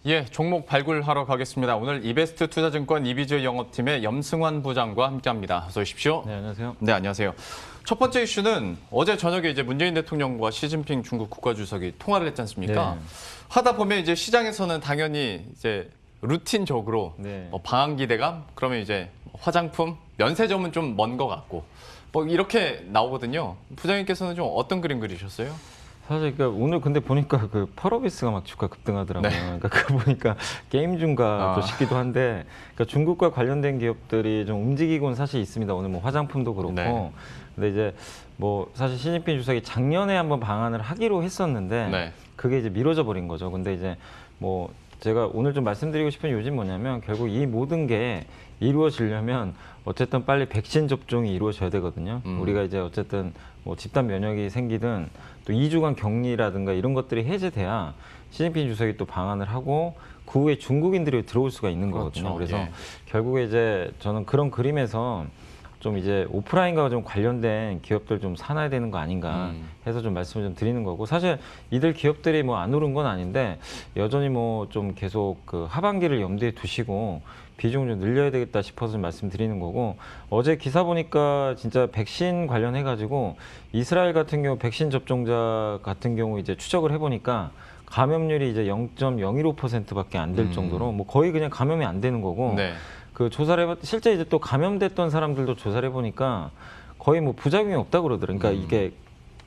예, 종목 발굴하러 가겠습니다. 오늘 이베스트 투자증권 이비즈 영업팀의 염승환 부장과 함께합니다. 어서 오십시오. 네, 안녕하세요. 네, 안녕하세요. 첫 번째 이슈는 어제 저녁에 이제 문재인 대통령과 시진핑 중국 국가주석이 통화를 했지 않습니까? 네. 하다 보면 이제 시장에서는 당연히 이제 루틴적으로 네. 방한 기대감, 그러면 이제 화장품, 면세점은 좀 먼 것 같고 뭐 이렇게 나오거든요. 부장님께서는 좀 어떤 그림 그리셨어요? 사실 그러니까 오늘 근데 보니까 그 펄어비스가 막 주가 급등하더라고요. 네. 그러니까 그거 보니까 게임주인가 또 싶기도 한데, 그러니까 중국과 관련된 기업들이 좀 움직이고는 사실 있습니다. 오늘 뭐 화장품도 그렇고. 네. 근데 이제 뭐 사실 시진핑 주석이 작년에 한번 방한을 하기로 했었는데 네. 그게 이제 미뤄져 버린 거죠. 근데 이제 뭐 제가 오늘 좀 말씀드리고 싶은 요지는 뭐냐면, 결국 이 모든 게 이루어지려면 어쨌든 빨리 백신 접종이 이루어져야 되거든요. 우리가 이제 어쨌든 뭐 집단 면역이 생기든 또 2주간 격리라든가 이런 것들이 해제돼야 시진핑 주석이 또 방한을 하고 그 후에 중국인들이 들어올 수가 있는 거거든요. 그렇죠. 그래서 예. 결국에 이제 저는 그런 그림에서 좀 이제 오프라인과 좀 관련된 기업들 좀 사놔야 되는 거 아닌가 해서 좀 말씀을 좀 드리는 거고, 사실 이들 기업들이 뭐 안 오른 건 아닌데 여전히 뭐 좀 계속 그 하반기를 염두에 두시고 비중을 좀 늘려야 되겠다 싶어서 좀 말씀드리는 거고, 어제 기사 보니까 진짜 백신 관련해 가지고 이스라엘 같은 경우 백신 접종자 같은 경우 이제 추적을 해보니까 감염률이 이제 0.015%밖에 안 될 정도로 뭐 거의 그냥 감염이 안 되는 거고. 네. 그 조사를 실제 이제 또 감염됐던 사람들도 조사를 해보니까 거의 뭐 부작용이 없다고 그러더라고요. 그러니까 이게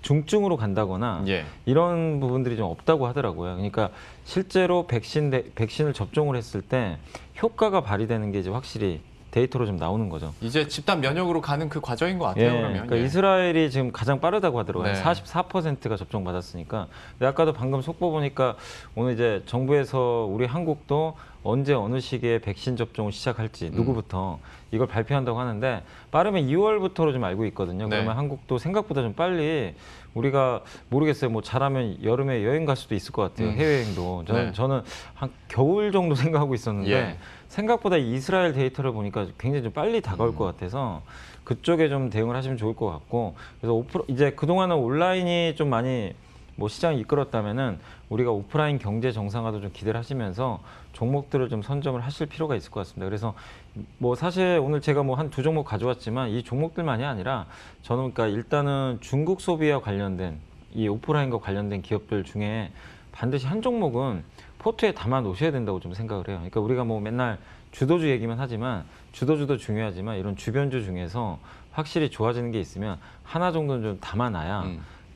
중증으로 간다거나 예. 이런 부분들이 좀 없다고 하더라고요. 그러니까 실제로 백신을 접종을 했을 때 효과가 발휘되는 게 이제 확실히 데이터로 좀 나오는 거죠. 이제 집단 면역으로 가는 그 과정인 것 같아요. 예, 그러면. 그러니까 예. 이스라엘이 지금 가장 빠르다고 하더라고요. 네. 44%가 접종받았으니까. 근데 아까도 방금 속보 보니까 오늘 이제 정부에서 우리 한국도 언제 어느 시기에 백신 접종을 시작할지 누구부터 이걸 발표한다고 하는데, 빠르면 2월부터로 좀 알고 있거든요. 네. 그러면 한국도 생각보다 좀 빨리, 우리가 모르겠어요. 뭐 잘하면 여름에 여행 갈 수도 있을 것 같아요. 해외여행도. 네. 저는 한 겨울 정도 생각하고 있었는데 예. 생각보다 이스라엘 데이터를 보니까 굉장히 좀 빨리 다가올 것 같아서 그쪽에 좀 대응을 하시면 좋을 것 같고, 그래서 이제 그동안은 온라인이 좀 많이 뭐 시장을 이끌었다면은 우리가 오프라인 경제 정상화도 좀 기대를 하시면서 종목들을 좀 선점을 하실 필요가 있을 것 같습니다. 그래서 뭐 사실 오늘 제가 뭐 한 두 종목 가져왔지만 이 종목들만이 아니라 저는 그러니까 일단은 중국 소비와 관련된 이 오프라인과 관련된 기업들 중에 반드시 한 종목은 포트에 담아 놓으셔야 된다고 좀 생각을 해요. 그러니까 우리가 뭐 맨날 주도주 얘기만 하지만 주도주도 중요하지만 이런 주변주 중에서 확실히 좋아지는 게 있으면 하나 정도는 좀 담아놔야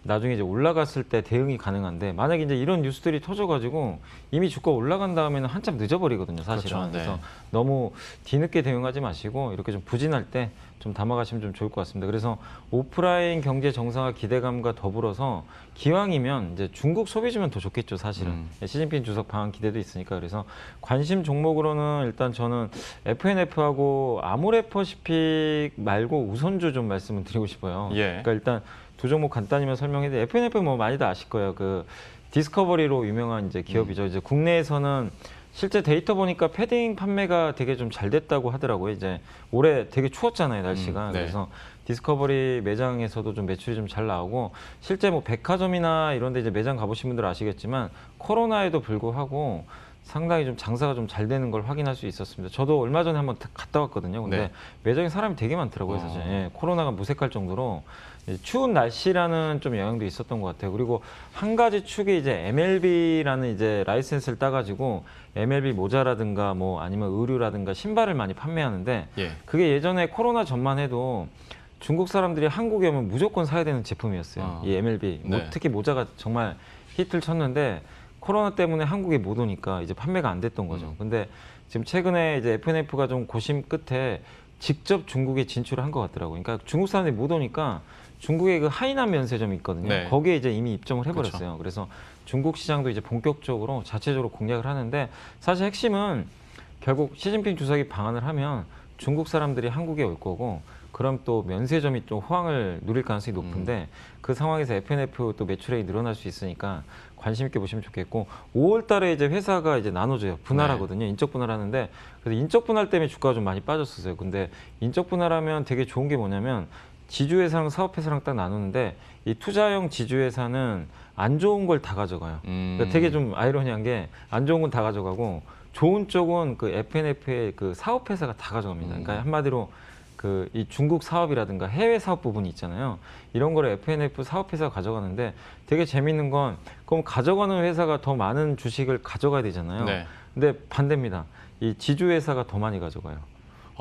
나중에 이제 올라갔을 때 대응이 가능한데, 만약에 이제 이런 뉴스들이 터져가지고 이미 주가 올라간 다음에는 한참 늦어버리거든요, 사실은. 그렇죠, 네. 그래서 너무 뒤늦게 대응하지 마시고 이렇게 좀 부진할 때 좀 담아가시면 좀 좋을 것 같습니다. 그래서 오프라인 경제 정상화 기대감과 더불어서 기왕이면 이제 중국 소비주면 더 좋겠죠, 사실은. 시진핑 주석 방한 기대도 있으니까. 그래서 관심 종목으로는 일단 저는 FNF하고 아모레퍼시픽 말고 우선주 좀 말씀을 드리고 싶어요. 예. 그러니까 일단 두 종목 간단히만 설명해드려요. FNF 뭐 많이들 아실 거예요. 그 디스커버리로 유명한 이제 기업이죠. 이제 국내에서는 실제 데이터 보니까 패딩 판매가 되게 좀 잘 됐다고 하더라고요. 이제 올해 되게 추웠잖아요, 날씨가. 네. 그래서 디스커버리 매장에서도 좀 매출이 좀 잘 나오고, 실제 뭐 백화점이나 이런 데 이제 매장 가보신 분들 아시겠지만 코로나에도 불구하고 상당히 좀 장사가 좀 잘 되는 걸 확인할 수 있었습니다. 저도 얼마 전에 한번 갔다 왔거든요. 근데 네. 매장에 사람이 되게 많더라고요, 사실. 예, 코로나가 무색할 정도로 추운 날씨라는 좀 영향도 있었던 것 같아요. 그리고 한 가지 축이 이제 MLB라는 이제 라이센스를 따가지고 MLB 모자라든가 뭐 아니면 의류라든가 신발을 많이 판매하는데, 예. 그게 예전에 코로나 전만 해도 중국 사람들이 한국에 오면 무조건 사야 되는 제품이었어요. 이 MLB. 네. 특히 모자가 정말 히트를 쳤는데 코로나 때문에 한국에 못 오니까 이제 판매가 안 됐던 거죠. 근데 지금 최근에 이제 FNF가 좀 고심 끝에 직접 중국에 진출을 한 것 같더라고요. 그러니까 중국 사람들이 못 오니까 중국에 그 하이난 면세점이 있거든요. 네. 거기에 이제 이미 입점을 해버렸어요. 그렇죠. 그래서 중국 시장도 이제 본격적으로 자체적으로 공략을 하는데, 사실 핵심은 결국 시진핑 주석이 방한을 하면 중국 사람들이 한국에 올 거고, 그럼 또 면세점이 좀 호황을 누릴 가능성이 높은데 그 상황에서 FNF 또 매출액이 늘어날 수 있으니까 관심 있게 보시면 좋겠고, 5월 달에 이제 회사가 이제 나눠져요. 분할하거든요. 인적 분할하는데, 그래서 인적 분할 때문에 주가가 좀 많이 빠졌었어요. 근데 인적 분할하면 되게 좋은 게 뭐냐면 지주회사랑 사업회사랑 딱 나누는데 이 투자형 지주회사는 안 좋은 걸 다 가져가요. 그러니까 되게 좀 아이러니한 게 안 좋은 건 다 가져가고 좋은 쪽은 그 FNF의 그 사업회사가 다 가져갑니다. 그러니까 한마디로 그 이 중국 사업이라든가 해외 사업 부분이 있잖아요. 이런 거를 FNF 사업회사가 가져가는데 되게 재밌는 건 그럼 가져가는 회사가 더 많은 주식을 가져가야 되잖아요. 네. 근데 반대입니다. 이 지주회사가 더 많이 가져가요.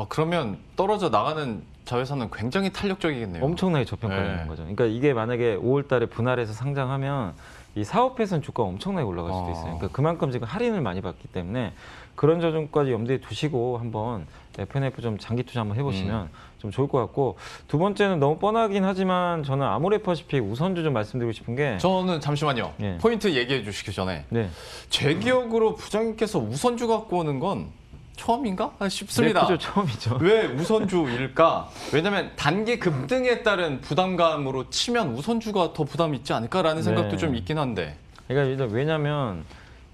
그러면 떨어져 나가는 자회사는 굉장히 탄력적이겠네요. 엄청나게 저평가되는 네. 거죠. 그러니까 이게 만약에 5월 달에 분할해서 상장하면 이 사업회사는 주가가 엄청나게 올라갈 수도 있어요. 그러니까 그만큼 지금 할인을 많이 받기 때문에 그런 점까지 염두에 두시고 한번 FNF 좀 장기 투자 한번 해보시면 좀 좋을 것 같고, 두 번째는 너무 뻔하긴 하지만 저는 아모레퍼시픽 우선주 좀 말씀드리고 싶은 게 저는 잠시만요. 예. 포인트 얘기해 주시기 전에 네. 제 기억으로 부장님께서 우선주 갖고 오는 건 처음인가 싶습니다. 네, 그죠, 처음이죠. 왜 우선주일까? 왜냐하면 단기 급등에 따른 부담감으로 치면 우선주가 더 부담이 있지 않을까라는 생각도 네. 좀 있긴 한데. 그러니까 일단 왜냐면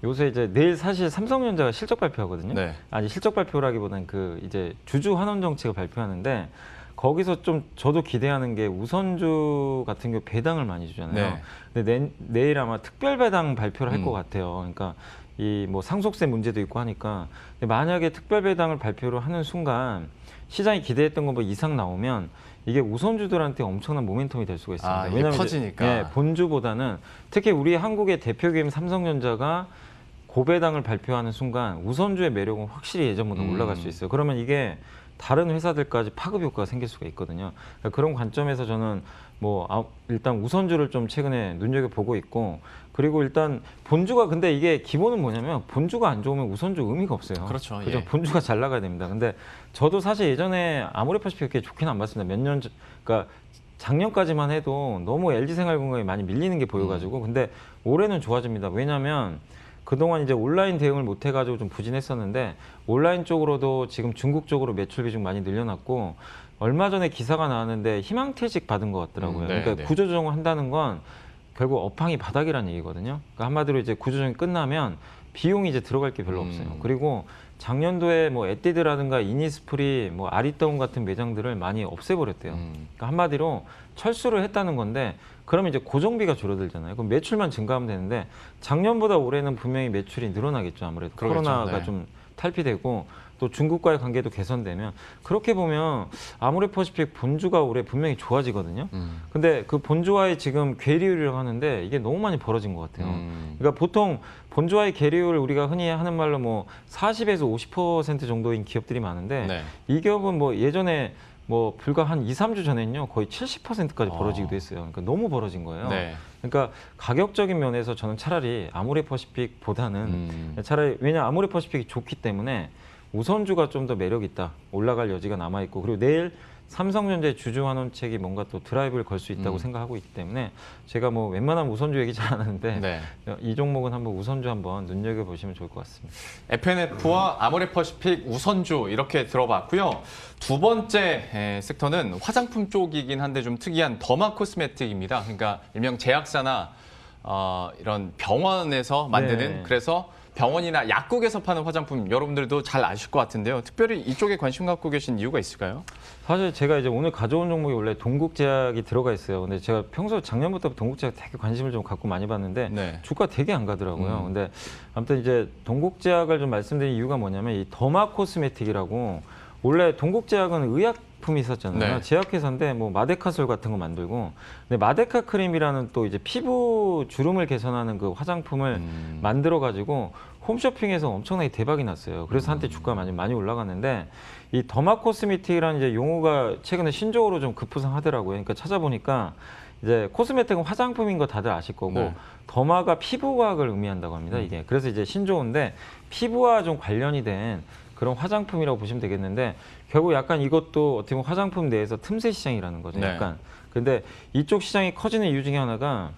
요새 이제 내일 사실 삼성전자가 실적 발표하거든요. 네. 아니 실적 발표라기보다는 그 이제 주주 환원 정책을 발표하는데 거기서 좀 저도 기대하는 게 우선주 같은 경우 배당을 많이 주잖아요. 네. 근데 내일 아마 특별 배당 발표를 할 것 음. 같아요. 그러니까 이 뭐 상속세 문제도 있고 하니까 근데 만약에 특별 배당을 발표를 하는 순간 시장이 기대했던 것보다 이상 나오면 이게 우선주들한테 엄청난 모멘텀이 될 수가 있습니다. 이게 왜냐하면 커지니까. 예, 본주보다는 특히 우리 한국의 대표 기업 삼성전자가 고배당을 발표하는 순간 우선주의 매력은 확실히 예전보다 올라갈 수 있어요. 그러면 이게 다른 회사들까지 파급 효과가 생길 수가 있거든요. 그러니까 그런 관점에서 저는 일단 우선주를 좀 최근에 눈여겨보고 있고, 그리고 일단 본주가 근데 이게 기본은 뭐냐면 본주가 안 좋으면 우선주 의미가 없어요. 그렇죠. 그죠? 예. 본주가 잘 나가야 됩니다. 근데 저도 사실 예전에 아모레퍼시픽 그렇게 좋게는 안 봤습니다. 몇 년 전, 그러니까 작년까지만 해도 너무 LG생활건강이 많이 밀리는 게 보여가지고 근데 올해는 좋아집니다. 왜냐하면 그동안 이제 온라인 대응을 못 해가지고 좀 부진했었는데 온라인 쪽으로도 지금 중국 쪽으로 매출 비중 많이 늘려놨고, 얼마 전에 기사가 나왔는데 희망퇴직 받은 것 같더라고요. 네, 그러니까 네. 구조조정을 한다는 건 결국 업황이 바닥이라는 얘기거든요. 그러니까 한마디로 이제 구조조정이 끝나면 비용이 이제 들어갈 게 별로 없어요. 그리고 작년도에 뭐 에뛰드라든가 이니스프리, 뭐 아리따운 같은 매장들을 많이 없애버렸대요. 그러니까 한마디로 철수를 했다는 건데 그러면 이제 고정비가 줄어들잖아요. 그럼 매출만 증가하면 되는데 작년보다 올해는 분명히 매출이 늘어나겠죠. 아무래도 그러겠죠. 코로나가 네. 좀 탈피되고 또 중국과의 관계도 개선되면 그렇게 보면 아모레퍼시픽 본주가 올해 분명히 좋아지거든요. 근데 그 본주와의 지금 괴리율이라고 하는데 이게 너무 많이 벌어진 것 같아요. 그러니까 보통 본주와의 괴리율 우리가 흔히 하는 말로 뭐 40에서 50% 정도인 기업들이 많은데 네. 이 기업은 뭐 예전에 뭐 불과 한 2, 3주 전에는요 거의 70%까지 벌어지기도 했어요. 그러니까 너무 벌어진 거예요. 네. 그러니까 가격적인 면에서 저는 차라리 아모레퍼시픽보다는 차라리 왜냐 아모레퍼시픽이 좋기 때문에 우선주가 좀 더 매력 있다, 올라갈 여지가 남아 있고, 그리고 내일 삼성전자의 주주 환원책이 뭔가 또 드라이브를 걸 수 있다고 생각하고 있기 때문에 제가 뭐 웬만하면 우선주 얘기 잘 안 하는데 네. 이 종목은 한번 우선주 한번 눈여겨 보시면 좋을 것 같습니다. FNF와 아모레퍼시픽 우선주 이렇게 들어봤고요. 두 번째 섹터는 화장품 쪽이긴 한데 좀 특이한 더마 코스메틱입니다. 그러니까 일명 제약사나 이런 병원에서 만드는 네. 그래서 병원이나 약국에서 파는 화장품 여러분들도 잘 아실 것 같은데요. 특별히 이쪽에 관심 갖고 계신 이유가 있을까요? 사실 제가 이제 오늘 가져온 종목이 원래 동국제약이 들어가 있어요. 근데 제가 평소 작년부터 동국제약 되게 관심을 좀 갖고 많이 봤는데 네. 주가 되게 안 가더라고요. 근데 아무튼 이제 동국제약을 좀 말씀드린 이유가 뭐냐면 이 더마 코스메틱이라고 원래 동국제약은 의약품이 있었잖아요. 네. 제약회사인데 뭐 마데카솔 같은 거 만들고, 근데 마데카 크림이라는 또 이제 피부 주름을 개선하는 그 화장품을 만들어 가지고 홈쇼핑에서 엄청나게 대박이 났어요. 그래서 한때 주가 많이 올라갔는데 이 더마 코스메틱이라는 이제 용어가 최근에 신조어로 좀 급부상하더라고요. 그러니까 찾아보니까 이제 코스메틱은 화장품인 거 다들 아실 거고 네. 더마가 피부과학을 의미한다고 합니다. 이게 그래서 이제 신조어인데 피부와 좀 관련이 된 그런 화장품이라고 보시면 되겠는데 결국 약간 이것도 어떻게 보면 화장품 내에서 틈새 시장이라는 거죠. 네. 약간. 근데 이쪽 시장이 커지는 이유 중에 하나가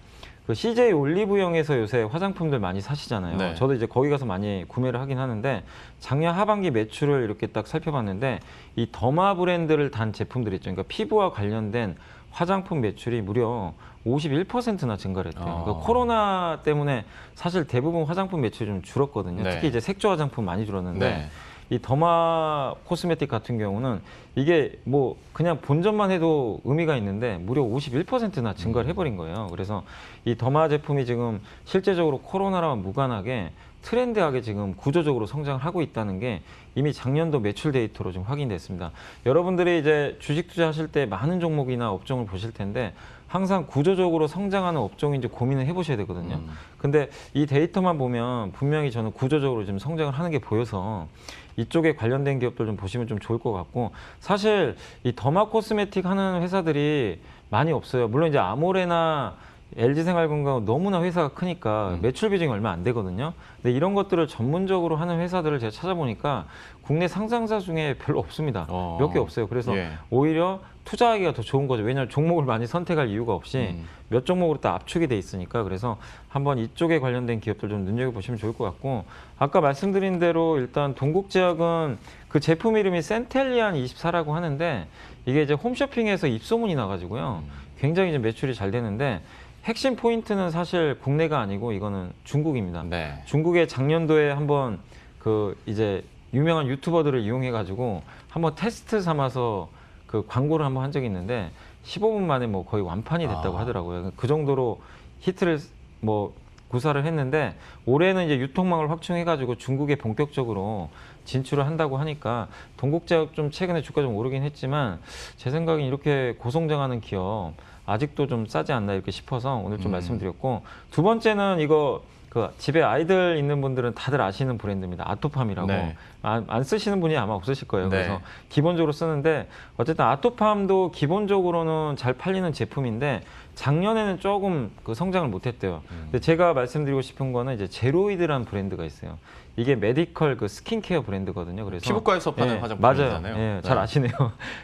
그 CJ 올리브영에서 요새 화장품들 많이 사시잖아요. 네. 저도 이제 거기 가서 많이 구매를 하긴 하는데 작년 하반기 매출을 이렇게 딱 살펴봤는데 이 더마 브랜드를 단 제품들 있죠. 그러니까 피부와 관련된 화장품 매출이 무려 51%나 증가를 했대요. 그러니까 코로나 때문에 사실 대부분 화장품 매출이 좀 줄었거든요. 네. 특히 이제 색조 화장품 많이 줄었는데 네. 이 더마 코스메틱 같은 경우는 이게 뭐 그냥 본전만 해도 의미가 있는데 무려 51%나 증가를 해버린 거예요. 그래서 이 더마 제품이 지금 실제적으로 코로나랑 무관하게 트렌드하게 지금 구조적으로 성장을 하고 있다는 게 이미 작년도 매출 데이터로 좀 확인됐습니다. 여러분들이 이제 주식 투자하실 때 많은 종목이나 업종을 보실 텐데 항상 구조적으로 성장하는 업종인지 고민을 해보셔야 되거든요. 근데 이 데이터만 보면 분명히 저는 구조적으로 좀 성장을 하는 게 보여서 이쪽에 관련된 기업들 좀 보시면 좀 좋을 것 같고, 사실 이 더마 코스메틱 하는 회사들이 많이 없어요. 물론 이제 아모레나 LG생활건강은 너무나 회사가 크니까 매출 비중이 얼마 안 되거든요. 근데 이런 것들을 전문적으로 하는 회사들을 제가 찾아보니까 국내 상장사 중에 별로 없습니다. 몇 개 없어요. 그래서 예. 오히려 투자하기가 더 좋은 거죠. 왜냐하면 종목을 많이 선택할 이유가 없이 몇 종목으로 다 압축이 돼 있으니까. 그래서 한번 이쪽에 관련된 기업들 좀 눈여겨보시면 좋을 것 같고, 아까 말씀드린 대로 일단 동국제약은 그 제품 이름이 센텔리안 24라고 하는데 이게 이제 홈쇼핑에서 입소문이 나가지고요. 굉장히 이제 매출이 잘 되는데 핵심 포인트는 사실 국내가 아니고 이거는 중국입니다. 네. 중국에 작년도에 한번 그 이제 유명한 유튜버들을 이용해 가지고 한번 테스트 삼아서 그 광고를 한번 한 적이 있는데 15분 만에 뭐 거의 완판이 됐다고 하더라고요. 그 정도로 히트를 뭐 구사를 했는데 올해는 이제 유통망을 확충해 가지고 중국에 본격적으로 진출을 한다고 하니까 동국제약 좀 최근에 주가 좀 오르긴 했지만 제 생각엔 이렇게 고성장하는 기업 아직도 좀 싸지 않나 이렇게 싶어서 오늘 좀 말씀드렸고, 두 번째는 이거 그 집에 아이들 있는 분들은 다들 아시는 브랜드입니다. 아토팜이라고. 네. 안 쓰시는 분이 아마 없으실 거예요. 네. 그래서 기본적으로 쓰는데 어쨌든 아토팜도 기본적으로는 잘 팔리는 제품인데 작년에는 조금 그 성장을 못했대요. 근데 제가 말씀드리고 싶은 거는 이제 제로이드라는 브랜드가 있어요. 이게 메디컬 그 스킨케어 브랜드거든요. 그래서 피부과에서 파는 화장품이잖아요. 맞아요. 예, 잘 아시네요.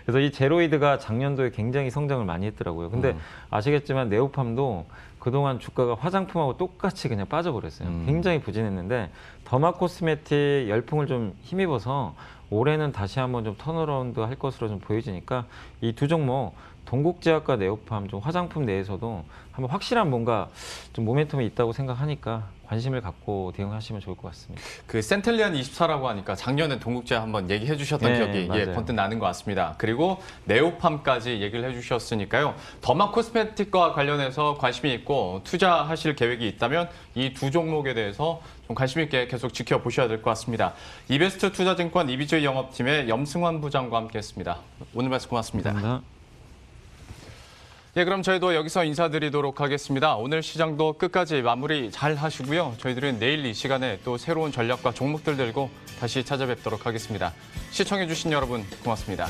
그래서 이 제로이드가 작년도에 굉장히 성장을 많이 했더라고요. 근데 아시겠지만 네오팜도 그동안 주가가 화장품하고 똑같이 그냥 빠져버렸어요. 굉장히 부진했는데 더마 코스메틱 열풍을 좀 힘입어서 올해는 다시 한번 좀 턴어라운드 할 것으로 좀 보여지니까 이 두 종목 동국제약과 네오팜 좀 화장품 내에서도 한번 확실한 뭔가 좀 모멘텀이 있다고 생각하니까 관심을 갖고 대응하시면 좋을 것 같습니다. 그 센텔리안 24라고 하니까 작년에 동국제약 한번 얘기해 주셨던 네, 기억이 맞아요. 번뜩 나는 것 같습니다. 그리고 네오팜까지 얘기를 해주셨으니까요. 더마 코스메틱과 관련해서 관심이 있고 투자하실 계획이 있다면 이 두 종목에 대해서 좀 관심 있게 계속 지켜보셔야 될 것 같습니다. 이베스트 투자증권 이비조이 영업팀의 염승환 부장과 함께했습니다. 오늘 말씀 고맙습니다. 감사합니다. 예, 그럼 저희도 여기서 인사드리도록 하겠습니다. 오늘 시장도 끝까지 마무리 잘 하시고요. 저희들은 내일 이 시간에 또 새로운 전략과 종목들 들고 다시 찾아뵙도록 하겠습니다. 시청해주신 여러분 고맙습니다.